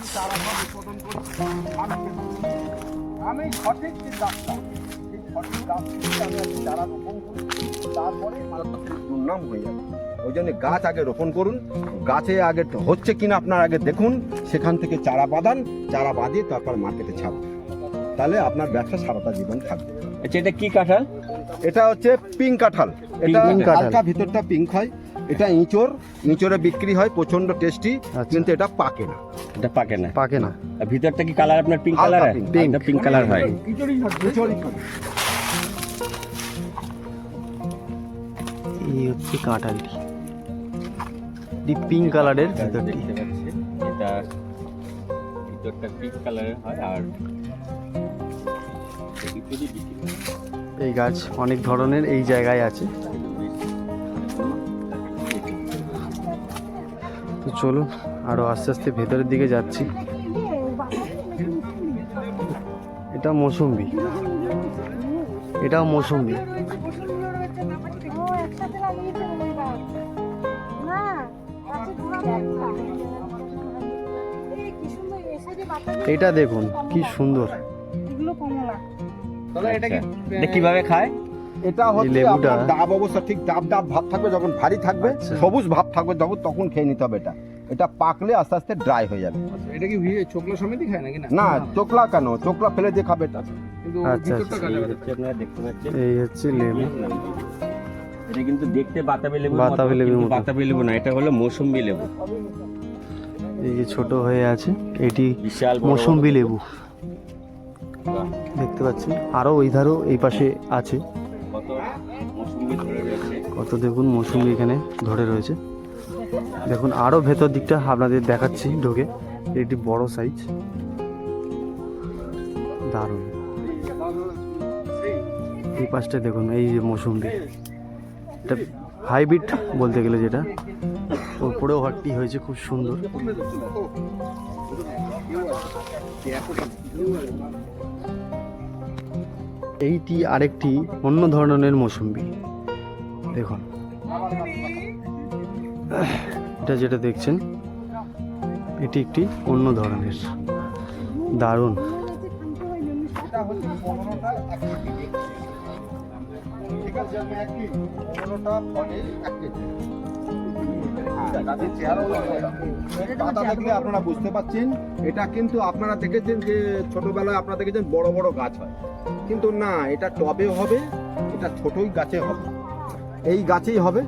আমি সঠিক যে গাছটা, সেই সঠিক গাছ থেকে আমি আজকে চারা রোপণ করি, তারপরে মানুষের দুর্নাম হয়ে যাবে। ওই জন্য গাছ আগে রোপণ করুন, গাছে আগে হচ্ছে কিনা আপনার আগে দেখুন, সেখান থেকে চারা বাঁধান, চারা বাঁধিয়ে তারপর মার্কেটে ছাড়ুন, তাহলে আপনার ব্যবসা সারাটা জীবন থাকবে। আচ্ছা, এটা কি কাঁঠাল? এটা হচ্ছে পিঙ্ক কাঁঠাল, এটা পিঙ্ক কাঁঠাল। হালকা ভিতরটা পিঙ্ক হয়, এটা ইঁচড়ে বিক্রি হয়, প্রচন্ড টেস্টি, আচ্ছা। কিন্তু এটা পাকে না। এটা পাকে না। পাকে না। আর ভিতরটা কি কালার আপনার পিঙ্ক হালকা কালার? pink। এটা পিঙ্ক কালার হয়। ইঁচড়ি এই হচ্ছে কাঁঠালটি, পিঙ্ক কালারের ভিতরটি। দেখতে পাচ্ছি এটা ভিতরটা পিঙ্ক কালারের হয় আর এই গাছ অনেক ধরনের এই জায়গায় আছে। তো চলুন আরো আস্তে আস্তে ভেতরের দিকে যাচ্ছি। এটা মৌসুম্বি, এটাও মৌসুম্বি। এটা দেখুন কি সুন্দর। এটা কিভাবে খায়? এটা হচ্ছে লেবুটা- আপনার ডাব অবস্থা, ঠিক ডাব ডাব ভাব থাকবে, যখন ভারী থাকবে, আচ্ছা। সবুজ ভাব থাকবে, তখন খেয়ে নিতে হবে। এটা পাকলে আস্তে আস্তে ড্রাই হয়ে যাবে। এটা কি চোখলা সমেতই খায় নাকি না? না, চোখলা কেন, চোখলা ফেলে দিয়ে খাবে এটা। কিন্তু আচ্ছা, ভিতরটা আচ্ছা। কাঁচা এই হচ্ছে আপনারা দেখতে পাচ্ছেন, এই হচ্ছে লেবু। এটা কিন্তু দেখতে বাতাবি লেবু, বাতাবি লেবুর মতো। বাতাবি লেবু না, এটা হলো মৌসুম্বি লেবু। এই যে ছোট হয়ে আছে, এটি বিশাল বড় বড়। মৌসুম্বি লেবু বাহ, দেখতে পাচ্ছেন। আরো ওই ধারও এই পাশে আছে, কত মৌসুম্বি ধরে রয়েছে। কত দেখুন মৌসুম্বি এখানে ধরে রয়েছে। দেখুন আরো ভেতর দিকটা আপনাদের দেখাচ্ছি ঢোকে, এটি বড় সাইজ, দারুণ। এই পাশটা দেখুন, এই যে মৌসুম্বি, এটা হাইব্রিড বলতে গেলে, যেটা ওপরেও হাটটি হয়েছে খুব সুন্দর। এইটি আরেকটি অন্য ধরনের মৌসুম্বি, দেখুন এটা যেটা দেখছেন, এটি একটি অন্য ধরনের, দারুণ। পাতা দেখলে আপনারা বুঝতে পাচ্ছেন, এটা কিন্তু আপনারা দেখেছেন যে ছোটবেলায় আপনারা দেখেছেন বড় বড় গাছ হয়, কিন্তু না, এটা টবে হবে, এটা ছোটই গাছে হবে, এই গাছেই হবে।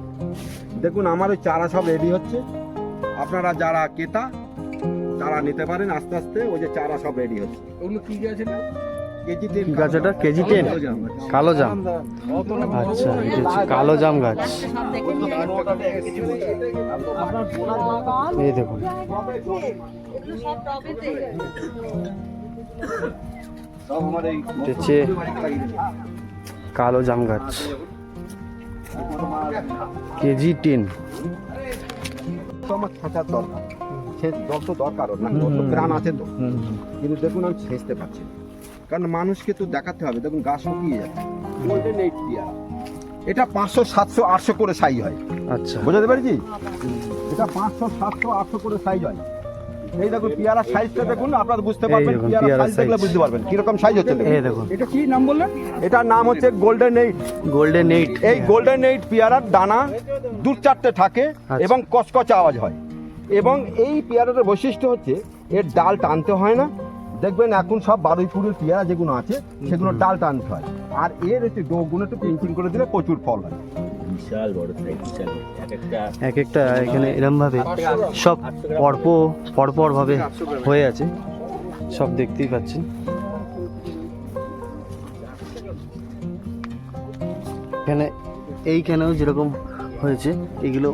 দেখুন আমার ওই চারা সব রেডি হচ্ছে, আপনারা যারা ক্রেতা তারা নিতে পারেন আস্তে আস্তে। ওই যে চারা সব রেডি হচ্ছে। ওগুলো কি গাছ এটা? কেজি কি গাছ এটা? কেজি 10? কালো জাম। আচ্ছা, এটা হচ্ছে কালো জাম গাছ। এই দেখুন, এটা হচ্ছে কালো জাম গাছ, কেজি 10। তো আমার ছাঁচার দরকার, সেচ জল তো দরকার না, ওর তো প্রাণ আছে তো, কিন্তু দেখুন আমি ছেঁচতে পারছি না, কারণ মানুষকে তো দেখাতে হবে। দেখুন গাছ শুকিয়ে যাচ্ছে। গোল্ডেন এইট পেয়ারা, এটা 500, 700, 800 করে সাইজ হয়। আচ্ছা, বুঝতে পেরেছি? এটা 500, 700, 800 করে সাইজ হয়। এই দেখুন পেয়ারা সাইজটা দেখুন, আপনারা বুঝতে পারবেন। দেখুন, পেয়ারা পেয়ারা সাইজ দেখলে size। বুঝতে পারবেন কিরকম সাইজ হচ্ছে। এই দেখুন, এটা কি নাম বললেন? এটার নাম হচ্ছে গোল্ডেন এইট। গোল্ডেন 8। এই গোল্ডেন এইট পেয়ারার দানা 2-4টে থাকে এবং কচকচে আওয়াজ হয়। এবং এই পেয়ারাটার বৈশিষ্ট্য হচ্ছে এর ডাল টানতে হয় না। দেখবেন এখন সব বারুইপুরের পেয়ারা যেগুলো আছে সেগুলো ডাল টানতে হয়, আর এর একটু ডোগুলো একটু পিঞ্চিং করে দিলে প্রচুর ফল হয়। বিশাল বড় সাইজ, বিশাল এক একটা এক একটা এখানে এরম ভাবে সব পরপর ভাবে হয়ে আছে, সব দেখতেই পাচ্ছেন। এখানে এইখানেও যেরকম হয়েছে, এগুলো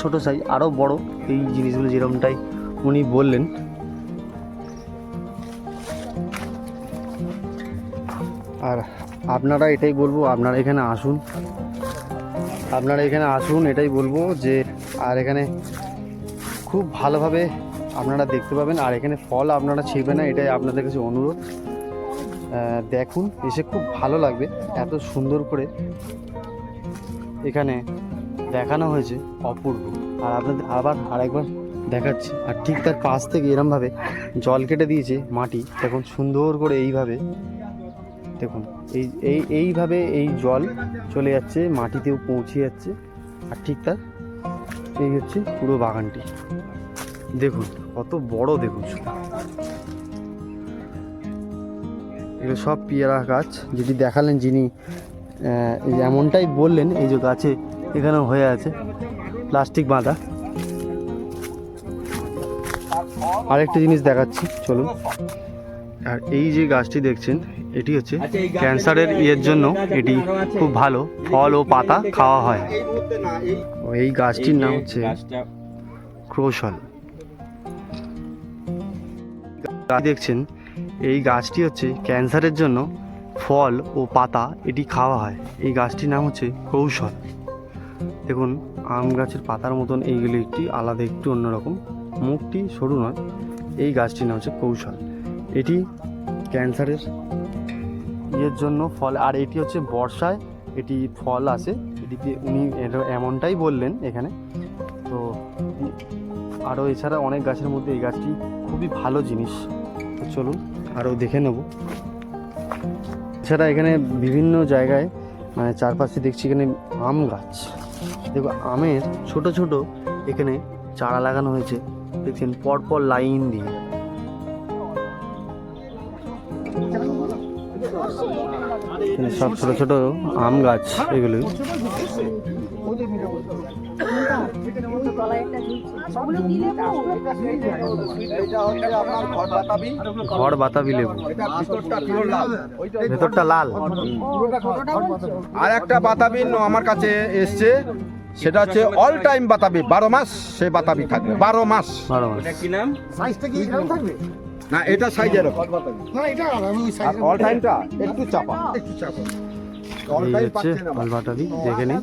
ছোট সাইজ, আরো বড় এই জিনিসগুলো যেরকমটাই উনি বললেন। আর আপনারা এটাই বলবো, আপনারা এখানে আসুন, এটাই বলবো যে, আর এখানে খুব ভালোভাবে আপনারা দেখতে পাবেন, আর এখানে ফল আপনারা ছিঁড়বেন না, এটাই আপনাদের কাছে অনুরোধ। দেখুন, এসে খুব ভালো লাগবে, এত সুন্দর করে এখানে দেখানো হয়েছে, অপূর্ব। আর আপনাদের আবার আরেকবার দেখাচ্ছি। আর ঠিক তার পাশ থেকে এরমভাবে জল কেটে দিয়েছে মাটি, দেখুন সুন্দর করে এইভাবে দেখুন এইভাবে এই জল চলে যাচ্ছে, মাটিতেও পৌঁছে যাচ্ছে। আর ঠিক তার এই হচ্ছে পুরো বাগানটি, দেখুন কত বড়, দেখুন এগুলো সব পেয়ারা গাছ, যেটি দেখালেন যিনি এমনটাই বললেন। এই যে গাছে এখানেও হয়ে আছে প্লাস্টিক বাঁধা। আরেকটা জিনিস দেখাচ্ছি, চলুন। আর এই যে গাছটি দেখছেন, এটি হচ্ছে ক্যান্সারের ইয়ের জন্য এটি খুব ভালো, ফল ও পাতা খাওয়া হয়। এই গাছটির নাম হচ্ছে ক্রোশল। দেখছেন এই গাছটি হচ্ছে ক্যান্সারের জন্য ফল ও পাতা এটি খাওয়া হয়। এই গাছটির নাম হচ্ছে কৌশল। দেখুন আম গাছের পাতার মতন এইগুলি একটি আলাদা, একটু অন্যরকম, মুখটি সরু নয়। এই গাছটির নাম হচ্ছে কৌশল। এটি ক্যান্সারের ইয়ের জন্য ফল। আর এটি হচ্ছে বর্ষায় এটি ফল আসে, এটিতে উনি এমনটাই বললেন এখানে। তো আরও এছাড়া অনেক গাছের মধ্যে এই গাছটি খুবই ভালো জিনিস। তো চলুন আরও দেখে নেব। এছাড়া এখানে বিভিন্ন জায়গায় মানে চারপাশে দেখছি এখানে আম গাছ, দেখো আমের ছোট ছোট এখানে চারা লাগানো হয়েছে, দেখছেন পরপর লাইন দিয়ে। সব ছোট ছোট আম গাছ এগুলো। ঘর বাতাবি লেবু, ভেতরটা লাল। আর একটা বাতাবি আমার কাছে এসছে, সেটা হচ্ছে অল টাইম বাতাবি, 12 মাস সে বাতাবি থাকবে, 12 মাস। 12 মাস। না এটা সাইজ এরকম, অল টাইমটা একটু চাপা, অল এই টাইম হচ্ছে পাচ্ছে না। ফল বাতাবি, দেখে নিন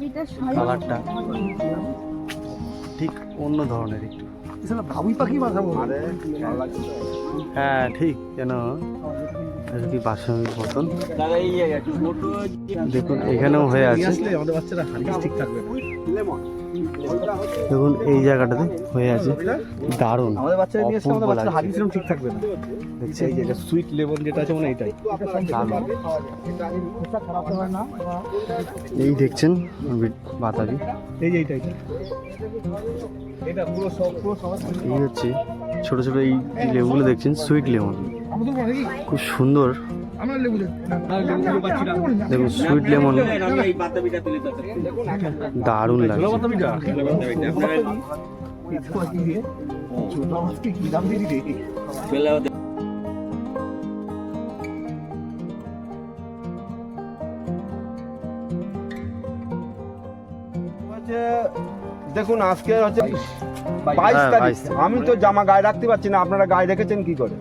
কালারটা ঠিক অন্য ধরনের একটু। আরে, হ্যাঁ ঠিক, যেন কি বাসনের মতন। দেখুন এখানেও হয়ে আছে, দেখুন এই জায়গাটাতে হয়ে আছে, দারুণ। আমাদের বাচ্চারা নিয়ে এসে আমাদের বাচ্চারা হারিয়ে ঠিক থাকবে না। দেখছি এই যে সুইট লেমন যেটা আছে মানে এইটাই। এই দেখছেন বাতাবি, এই যে এইটাই। এটা পুরো সব এই হচ্ছে ছোট ছোট এই যে লেবুগুলো দেখছেন সুইট লেমন, খুব সুন্দর। দেখুন সুইট লেমন দারুণ লাগছে। দেখুন আজকে হচ্ছে 22 হ্যাঁ, তারিখ, 22 তারিখ। আমি তো জামা গায়ে রাখতে পারছি না, আপনারা গায়ে রেখেছেন কি করে?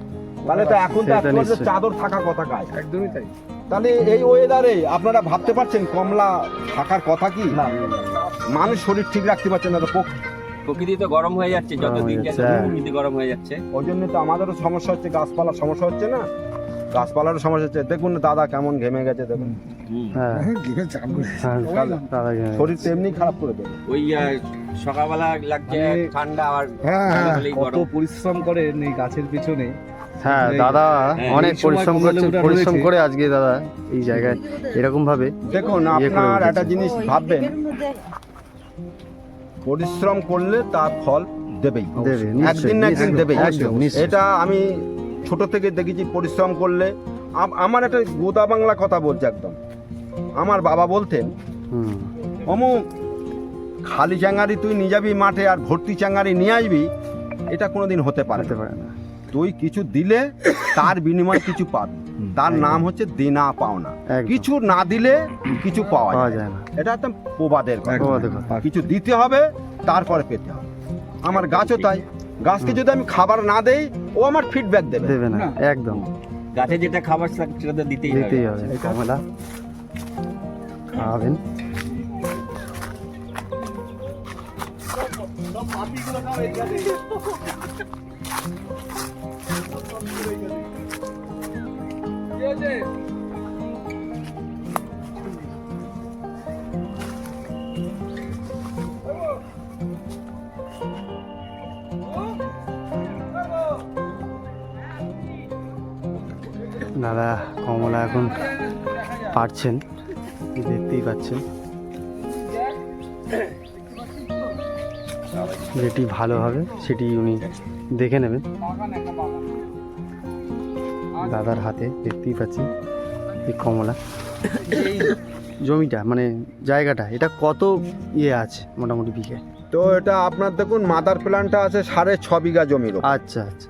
তাহলে তো এখন তো সেটা একমাত্র নিশ্চয়ই। চাদর থাকা কথা গায়ে। একদমই তাই। তাহলে এই ওয়েদারে আপনারা ভাবতে পারছেন কমলা থাকার কথা কি? মানুষ শরীর ঠিক রাখতে পারছে না, তো প্রকৃতি তো গরম হয়ে যাচ্ছে, যত দিন যাচ্ছে প্রকৃতি গরম হয়ে যাচ্ছে। ওই জন্য তো আমাদেরও সমস্যা হচ্ছে, গাছপালার সমস্যা হচ্ছে না, গাছপালারও সমস্যা হচ্ছে। দেখুন না দাদা কেমন ঘেমে গেছে, দেখুন হ্যাঁ দাদা শরীর তো এমনি খারাপ করে দেবে। ওই সকালবেলা লাগছে ঠান্ডা, আর হলেই কত গরম। পরিশ্রম করেন এই গাছের পিছনে। হ্যাঁ দাদা অনেক এই সময় পরিশ্রম কমলা করছে, লেবুটা পরিশ্রম রয়েছে। করে আজকে দাদা এই জায়গায় এরকম ভাবে দেখুন ইয়ে করে আপনার উঠেছে। একটা জিনিস ভাববেন, পরিশ্রম করলে তার ফল দেবেই, দেবে, নিশ্চয়ই, একদিন না একদিন নিশ্চয়ই, দেবেই। একদম, নিশ্চয়ই। এটা আমি ছোট থেকে দেখেছি, পরিশ্রম করলে। আমার একটা গোদা বাংলা কথা বলছে একদম। আমার বাবা বলতেন, হুম, অমুক খালি চ্যাঙ্গারি তুই নিয়ে যাবি মাঠে আর ভর্তি চ্যাঙ্গারি নিয়ে আসবি, এটা কোনোদিন হতে পারে হতে না। পারে না। তুই কিছু দিলে তার বিনিময়ে কিছু পাবি, তার নাম হচ্ছে দেনা পাওনা। একদম। কিছু না দিলে কিছু পাওয়া পাওয়া যায় যায় না, না। এটা একদম প্রবাদের কথা। প্রবাদের কথা। কিছু দিতে হবে তারপরে পেতে হবে। আমার গাছও তাই, গাছকে যদি আমি খাবার না দেই ও আমার ফিডব্যাক দেবে। দেবে না, একদম গাছে যেটা খাবার সেটা তো দিতেই দিতেই হবে। হবে। কমলা খাওয়াবেন। দাদা কমলা এখন পারছেন, দেখতেই পাচ্ছেন। যেটি ভালো হবে সেটি উনি দেখে নেবেন। দাদার হাতে দেখতেই পাচ্ছেন এই কমলা। এই জমিটা মানে জায়গাটা এটা কত ইয়ে আছে মোটামুটি বিঘে? তো এটা আপনার দেখুন মাদার প্ল্যান্টটা আছে 6.5 বিঘা জমির ওপর। আচ্ছা আচ্ছা।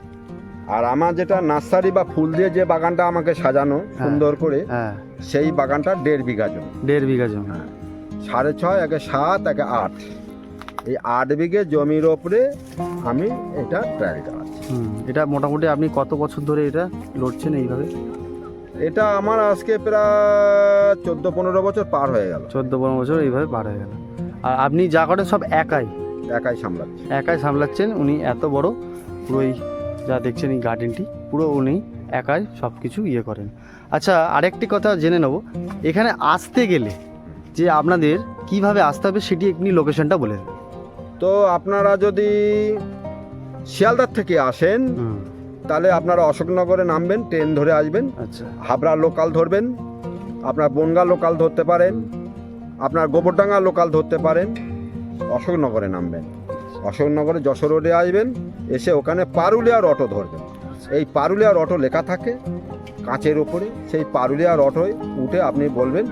আর আমার যেটা নার্সারি বা ফুল দিয়ে যে বাগানটা আমাকে সাজানো সুন্দর করে, হ্যাঁ, সেই বাগানটা 1.5 বিঘা জমি। 1.5 বিঘা জমি। 6.5 একে 7 একে 8, এই 8 বিঘে জমির ওপরে আমি এটা ট্রায়াল চালাচ্ছি। এটা মোটামুটি আপনি কত বছর ধরে এটা লড়ছেন এইভাবে? এটা আমার আজকে প্রায় 14-15 বছর পার হয়ে গেল। 14-15 বছর এইভাবে পার হয়ে গেল। আর আপনি যা করেন সব একাই সামলাচ্ছি। একাই সামলাচ্ছেন। উনি এত বড় পুরোই যা দেখছেন এই গার্ডেনটি পুরো উনি একাই সব কিছু ইয়ে করেন। আচ্ছা, আরেকটি কথা জেনে নেব, এখানে আসতে গেলে যে আপনাদের কিভাবে আসতে হবে সেটি আপনি লোকেশনটা বলে দেবেন। তো আপনারা যদি শিয়ালদার থেকে আসেন তাহলে আপনারা অশোকনগরে নামবেন, ট্রেন ধরে আসবেন। আচ্ছা, হাবড়া লোকাল ধরবেন, আপনার বনগা লোকাল ধরতে পারেন, আপনার গোবরডাঙ্গা লোকাল ধরতে পারেন, অশোকনগরে নামবেন। অশোকনগরে যশোর রোডে আসবেন, এসে ওখানে পারুলিয়ার অটো ধরবেন। এই পারুলিয়ার অটো লেখা থাকে কাঁচের ওপরে, সেই পারুলিয়ার অটোয় উঠে আপনি বলবেন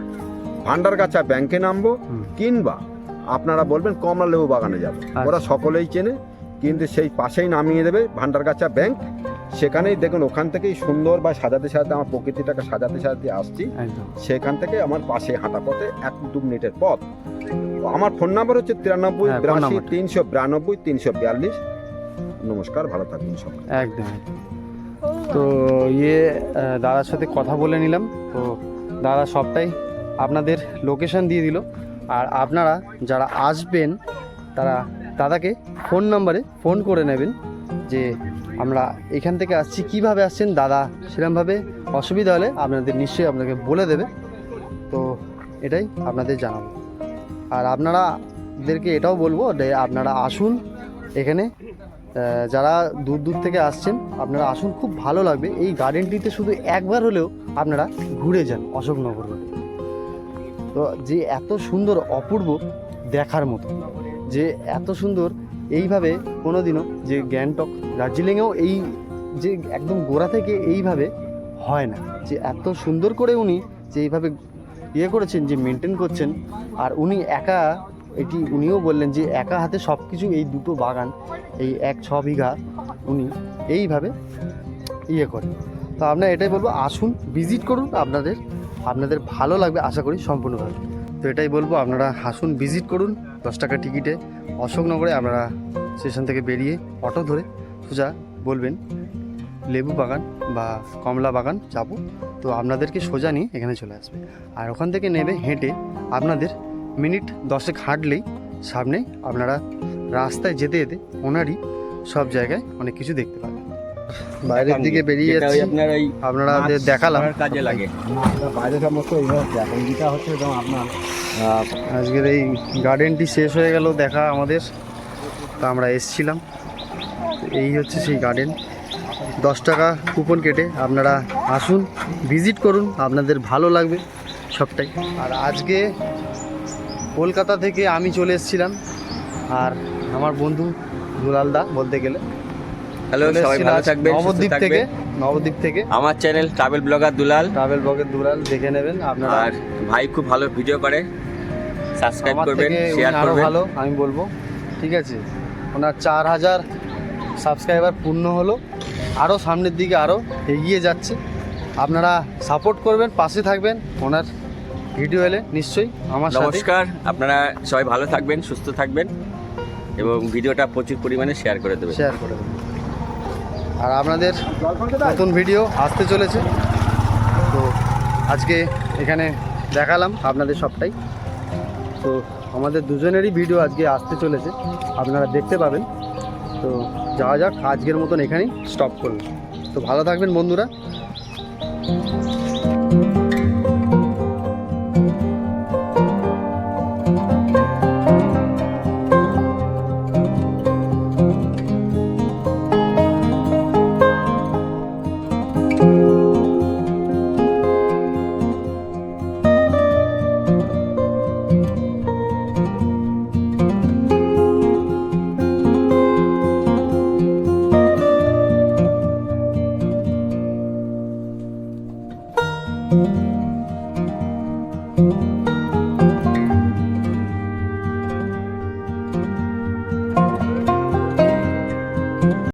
ভান্ডারগাছা ব্যাংকে নামবো, কিংবা আপনারা বলবেন কমলালেবু বাগানে যাবো। ওরা সকলেই চেনে, কিন্তু সেই পাশেই নামিয়ে দেবে ভান্ডারগাছা ব্যাংক। সেখানেই দেখুন, ওখান থেকেই সুন্দর বা সাজাতে সাজাতে আমার প্রকৃতিটাকে সাজাতে আসছি। সেখান থেকে আমার পাশে হাঁটা পথে 1-2 মিনিটের পথ। আমার ফোন নাম্বার হচ্ছে 93-82-392-342। নমস্কার, ভালো থাকবেন সবাই। একদম। তো দাদার সাথে কথা বলে নিলাম, তো দাদা সবটাই আপনাদের লোকেশন দিয়ে দিল। আর আপনারা যারা আসবেন তারা দাদাকে ফোন নাম্বারে ফোন করে নেবেন যে আমরা এখান থেকে আসছি, কিভাবে আসছেন। দাদা সেরকমভাবে অসুবিধা হলে আপনাদের নিশ্চয়ই আপনাকে বলে দেবে। তো এটাই আপনাদের জানাবো। আর আপনারাদেরকে এটাও বলবো যে আপনারা আসুন এখানে, যারা দূর দূর থেকে আসছেন আপনারা আসুন, খুব ভালো লাগবে। এই গার্ডেনটিতে শুধু একবার হলেও আপনারা ঘুরে যান অশোকনগর রোডে। তো যে এত সুন্দর, অপূর্ব, দেখার মতো, যে এত সুন্দর এইভাবে কোনোদিনও যে গ্যাংটক দার্জিলিংয়েও এই যে একদম গোড়া থেকে এইভাবে হয় না, যে এত সুন্দর করে উনি যে এইভাবে ইয়ে করেছেন, যে মেনটেন করছেন। আর উনি একা, এটি উনিও বললেন যে একা হাতে সব কিছু, এই দুটো বাগান, এই 1-6 বিঘা উনি এইভাবে ইয়ে করেন। তো আপনারা এটাই বলবো, আসুন, ভিজিট করুন, আপনাদের ভালো লাগবে আশা করি সম্পূর্ণভাবে। তো এটাই বলবো, আপনারা আসুন, ভিজিট করুন। 10 টাকা টিকিটে অশোকনগরে আপনারা স্টেশন থেকে বেরিয়ে অটো ধরে সোজা বলবেন লেবু বাগান বা কমলা বাগান যাবো, তো আপনাদেরকে সোজা নিয়ে এখানে চলে আসবে। আর ওখান থেকে নেবে হেঁটে আপনাদের মিনিট 10 হাঁটলেই সামনে আপনারা রাস্তায় যেতে যেতে ওনারই সব জায়গায় অনেক কিছু দেখতে পাবেন। বাইরের দিকে বেরিয়ে যাচ্ছি, আপনারা দেখালাম কাজে লাগে। বাইরে সমস্ত এখন যেটা হচ্ছে আপনার আজকের এই গার্ডেনটি শেষ হয়ে গেল দেখা আমাদের। তা আমরা এসছিলাম, এই হচ্ছে সেই গার্ডেন। 10 টাকা কুপন কেটে আপনারা আসুন, ভিজিট করুন, আপনাদের ভালো লাগবে সবটাই। আর আজকে কলকাতা থেকে আমি চলে এসেছিলাম, আর আমার বন্ধু দুলালদা বলতে গেলে হ্যালো, সবাই ভালো থাকবেন, নবদ্বীপ থেকে আমার চ্যানেল ট্রাভেল ব্লগার দুলাল, দেখে নেবেন আপনারা। আর ভাই খুব ভালো ভিডিও করে, সাবস্ক্রাইব আমার করবেন, থেকে শেয়ার উনি আরো করবেন। ভালো আমি বলবো, ঠিক আছে। ওনার 4000 সাবস্ক্রাইবার পূর্ণ হলো, আরও সামনের দিকে আরও এগিয়ে যাচ্ছে। আপনারা সাপোর্ট করবেন, পাশে থাকবেন। ওনার ভিডিও এলে নিশ্চয়ই আমার সাথে। নমস্কার, আপনারা সবাই ভালো থাকবেন, সুস্থ থাকবেন, এবং ভিডিওটা প্রচুর পরিমাণে শেয়ার করে দেবেন। আর আপনাদের নতুন ভিডিও আসতে চলেছে, তো আজকে এখানে দেখালাম আপনাদের সবটাই। তো আমাদের দুজনেরই ভিডিও আজকে আসতে চলেছে, আপনারা দেখতে পাবেন। তো যাওয়া যাক, আজকের মতন এখানেই স্টপ করলাম। তো ভালো থাকবেন বন্ধুরা। you.